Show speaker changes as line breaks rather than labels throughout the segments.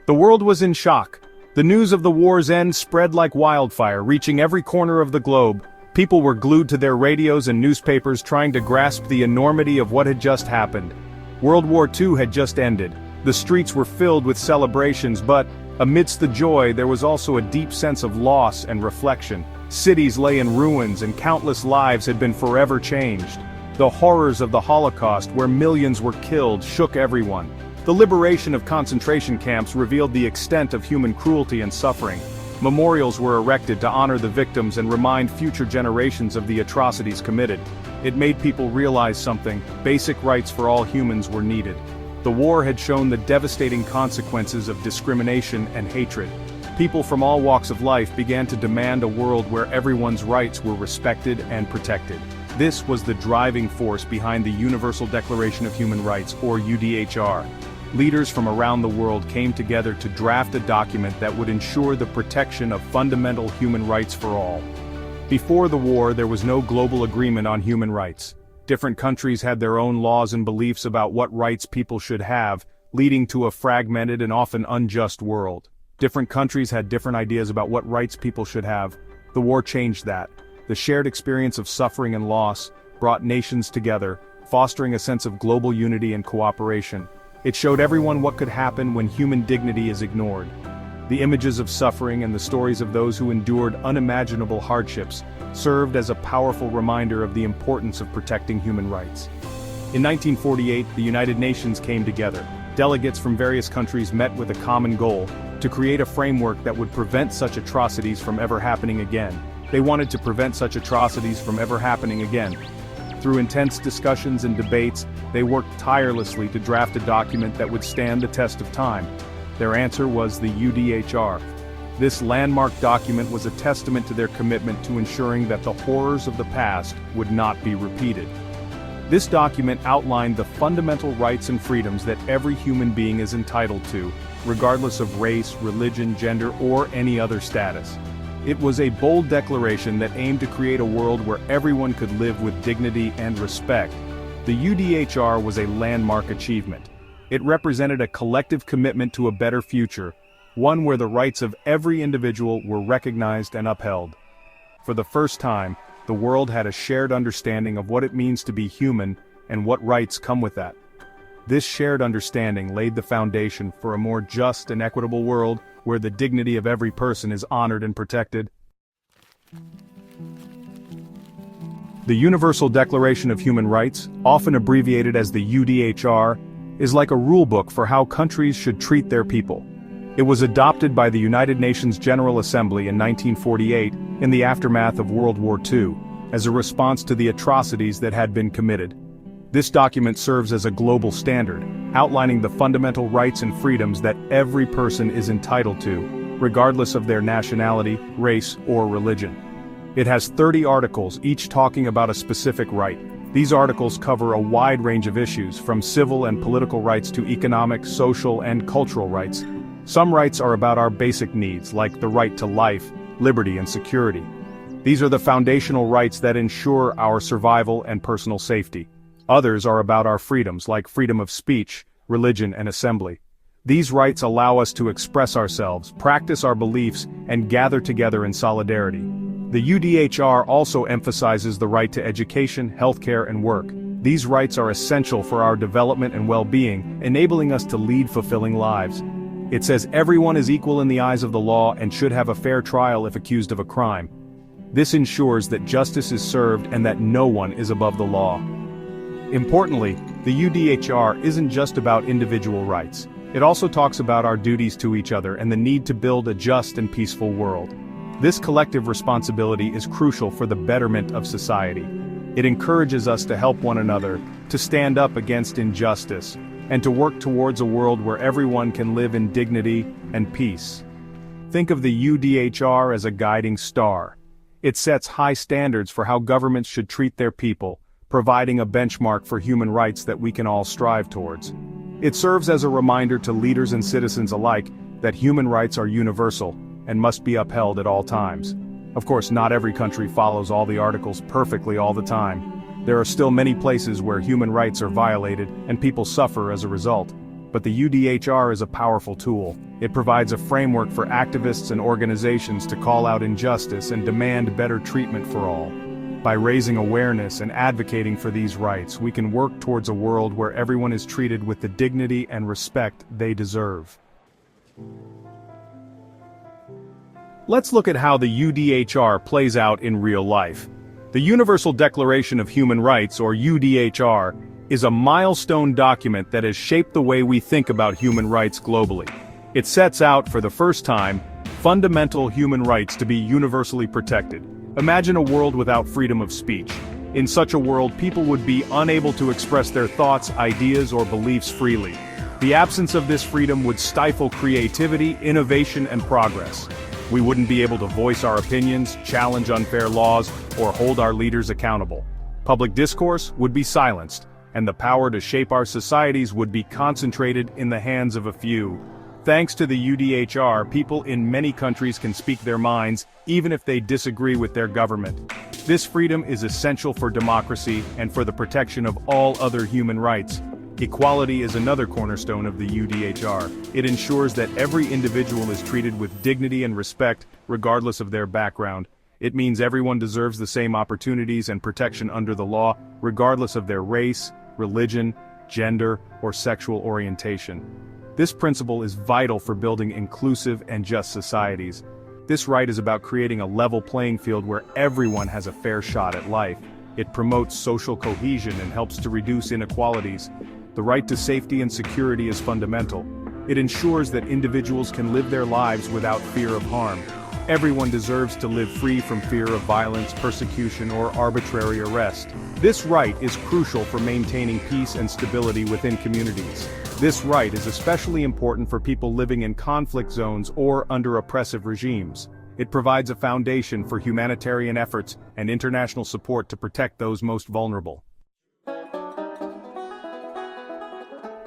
The world was in shock. The news of the war's end spread like wildfire, reaching every corner of the globe. People were glued to their radios and newspapers trying to grasp the enormity of what had just happened. World War II had just ended. The streets were filled with celebrations, but, amidst the joy, there was also a deep sense of loss and reflection. Cities lay in ruins and countless lives had been forever changed. The horrors of the Holocaust, where millions were killed, shook everyone. The liberation of concentration camps revealed the extent of human cruelty and suffering. Memorials were erected to honor the victims and remind future generations of the atrocities committed. It made people realize something: basic rights for all humans were needed. The war had shown the devastating consequences of discrimination and hatred. People from all walks of life began to demand a world where everyone's rights were respected and protected. This was the driving force behind the Universal Declaration of Human Rights, or UDHR. Leaders from around the world came together to draft a document that would ensure the protection of fundamental human rights for all. Before the war, there was no global agreement on human rights. Different countries had their own laws and beliefs about what rights people should have, leading to a fragmented and often unjust world. Different countries had different ideas about what rights people should have. The war changed that. The shared experience of suffering and loss brought nations together, fostering a sense of global unity and cooperation. It showed everyone what could happen when human dignity is ignored. The images of suffering and the stories of those who endured unimaginable hardships served as a powerful reminder of the importance of protecting human rights. In 1948, the United Nations came together. Delegates from various countries met with a common goal: to create a framework that would prevent such atrocities from ever happening again. They wanted to prevent such atrocities from ever happening again. Through intense discussions and debates, they worked tirelessly to draft a document that would stand the test of time. Their answer was the UDHR. This landmark document was a testament to their commitment to ensuring that the horrors of the past would not be repeated. This document outlined the fundamental rights and freedoms that every human being is entitled to, regardless of race, religion, gender, or any other status. It was a bold declaration that aimed to create a world where everyone could live with dignity and respect. The UDHR was a landmark achievement. It represented a collective commitment to a better future, one where the rights of every individual were recognized and upheld. For the first time, the world had a shared understanding of what it means to be human and what rights come with that. This shared understanding laid the foundation for a more just and equitable world where the dignity of every person is honored and protected. The Universal Declaration of Human Rights, often abbreviated as the UDHR, is like a rulebook for how countries should treat their people. It was adopted by the United Nations General Assembly in 1948 in the aftermath of World War II, as a response to the atrocities that had been committed. This document serves as a global standard, outlining the fundamental rights and freedoms that every person is entitled to, regardless of their nationality, race, or religion. It has 30 articles, each talking about a specific right. These articles cover a wide range of issues, from civil and political rights to economic, social, and cultural rights. Some rights are about our basic needs, like the right to life, liberty, and security. These are the foundational rights that ensure our survival and personal safety. Others are about our freedoms, like freedom of speech, religion, and assembly. These rights allow us to express ourselves, practice our beliefs, and gather together in solidarity. The UDHR also emphasizes the right to education, healthcare, and work. These rights are essential for our development and well-being, enabling us to lead fulfilling lives. It says everyone is equal in the eyes of the law and should have a fair trial if accused of a crime. This ensures that justice is served and that no one is above the law. Importantly, the UDHR isn't just about individual rights. It also talks about our duties to each other and the need to build a just and peaceful world. This collective responsibility is crucial for the betterment of society. It encourages us to help one another, to stand up against injustice, and to work towards a world where everyone can live in dignity and peace. Think of the UDHR as a guiding star. It sets high standards for how governments should treat their people, providing a benchmark for human rights that we can all strive towards. It serves as a reminder to leaders and citizens alike that human rights are universal and must be upheld at all times. Of course, not every country follows all the articles perfectly all the time. There are still many places where human rights are violated and people suffer as a result. But the UDHR is a powerful tool. It provides a framework for activists and organizations to call out injustice and demand better treatment for all. By raising awareness and advocating for these rights, we can work towards a world where everyone is treated with the dignity and respect they deserve. Let's look at how the UDHR plays out in real life. The Universal Declaration of Human Rights, or UDHR, is a milestone document that has shaped the way we think about human rights globally. It sets out, for the first time, fundamental human rights to be universally protected. Imagine a world without freedom of speech. In such a world, people would be unable to express their thoughts, ideas, or beliefs freely. The absence of this freedom would stifle creativity, innovation, and progress. We wouldn't be able to voice our opinions, challenge unfair laws, or hold our leaders accountable. Public discourse would be silenced, and the power to shape our societies would be concentrated in the hands of a few. Thanks to the UDHR, people in many countries can speak their minds, even if they disagree with their government. This freedom is essential for democracy and for the protection of all other human rights. Equality is another cornerstone of the UDHR. It ensures that every individual is treated with dignity and respect, regardless of their background. It means everyone deserves the same opportunities and protection under the law, regardless of their race, religion, gender, or sexual orientation. This principle is vital for building inclusive and just societies. This right is about creating a level playing field where everyone has a fair shot at life. It promotes social cohesion and helps to reduce inequalities. The right to safety and security is fundamental. It ensures that individuals can live their lives without fear of harm. Everyone deserves to live free from fear of violence, persecution, or arbitrary arrest. This right is crucial for maintaining peace and stability within communities. This right is especially important for people living in conflict zones or under oppressive regimes. It provides a foundation for humanitarian efforts and international support to protect those most vulnerable.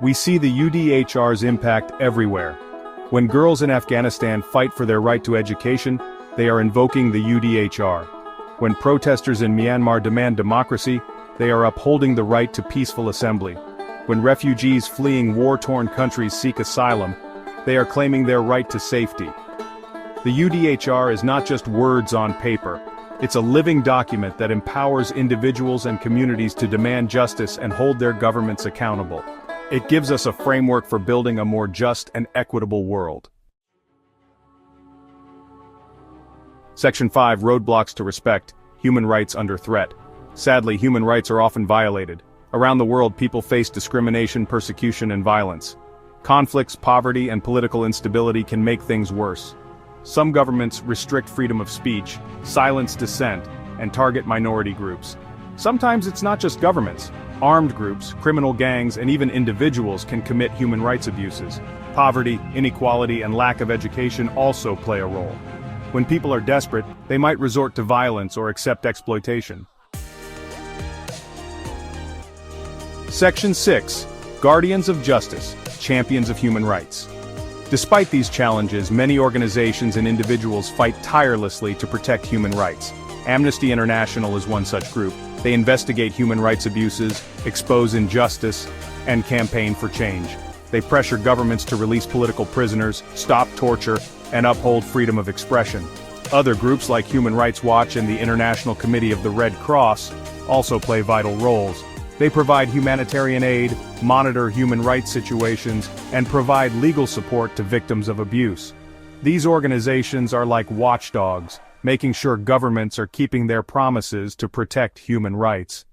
We see the UDHR's impact everywhere. When girls in Afghanistan fight for their right to education, they are invoking the UDHR. When protesters in Myanmar demand democracy, they are upholding the right to peaceful assembly. When refugees fleeing war-torn countries seek asylum, they are claiming their right to safety. The UDHR is not just words on paper. It's a living document that empowers individuals and communities to demand justice and hold their governments accountable. It gives us a framework for building a more just and equitable world. Section 5, Roadblocks to Respect, Human Rights Under Threat. Sadly, human rights are often violated. Around the world, people face discrimination, persecution, and violence. Conflicts, poverty, and political instability can make things worse. Some governments restrict freedom of speech, silence dissent, and target minority groups. Sometimes it's not just governments. Armed groups, criminal gangs, and even individuals can commit human rights abuses. Poverty, inequality, and lack of education also play a role. When people are desperate, they might resort to violence or accept exploitation. Section 6. Guardians of Justice, Champions of Human Rights. Despite these challenges, many organizations and individuals fight tirelessly to protect human rights. Amnesty International is one such group. They investigate human rights abuses, expose injustice, and campaign for change. They pressure governments to release political prisoners, stop torture, and uphold freedom of expression. Other groups like Human Rights Watch and the International Committee of the Red Cross also play vital roles. They provide humanitarian aid, monitor human rights situations, and provide legal support to victims of abuse. These organizations are like watchdogs, making sure governments are keeping their promises to protect human rights.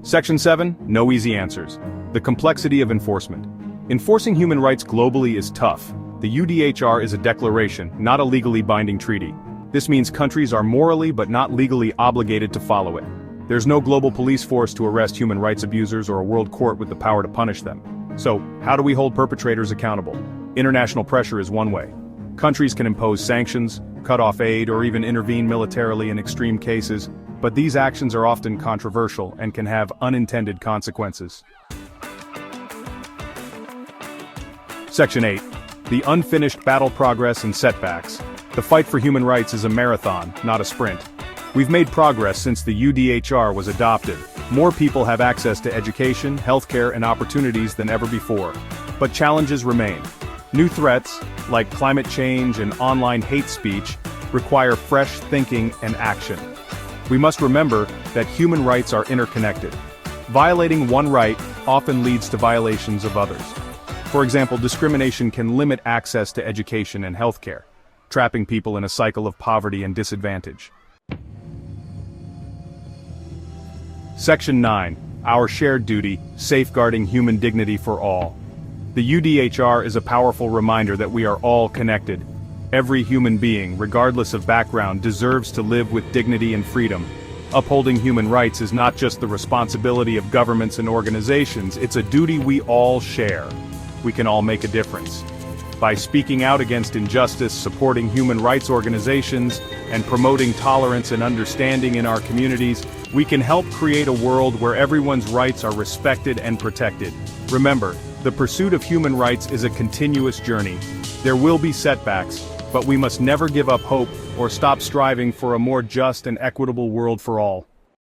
Section 7. No easy answers. The complexity of enforcement. Enforcing human rights globally is tough. The UDHR is a declaration, not a legally binding treaty. This means countries are morally but not legally obligated to follow it. There's no global police force to arrest human rights abusers or a world court with the power to punish them. So, how do we hold perpetrators accountable? International pressure is one way. Countries can impose sanctions, cut off aid, or even intervene militarily in extreme cases, but these actions are often controversial and can have unintended consequences. Section 8. The unfinished battle progress and setbacks. The fight for human rights is a marathon, not a sprint. We've made progress since the UDHR was adopted, More people have access to education, healthcare, and opportunities than ever before. But challenges remain. New threats, like climate change and online hate speech, require fresh thinking and action. We must remember that human rights are interconnected. Violating one right often leads to violations of others. For example, discrimination can limit access to education and healthcare, trapping people in a cycle of poverty and disadvantage. Section 9. Our shared duty, safeguarding human dignity for all. The UDHR is a powerful reminder that we are all connected. Every human being, regardless of background, deserves to live with dignity and freedom. Upholding human rights is not just the responsibility of governments and organizations, it's a duty we all share. We can all make a difference. By speaking out against injustice, supporting human rights organizations, and promoting tolerance and understanding in our communities, we can help create a world where everyone's rights are respected and protected. Remember, the pursuit of human rights is a continuous journey. There will be setbacks, but we must never give up hope or stop striving for a more just and equitable world for all.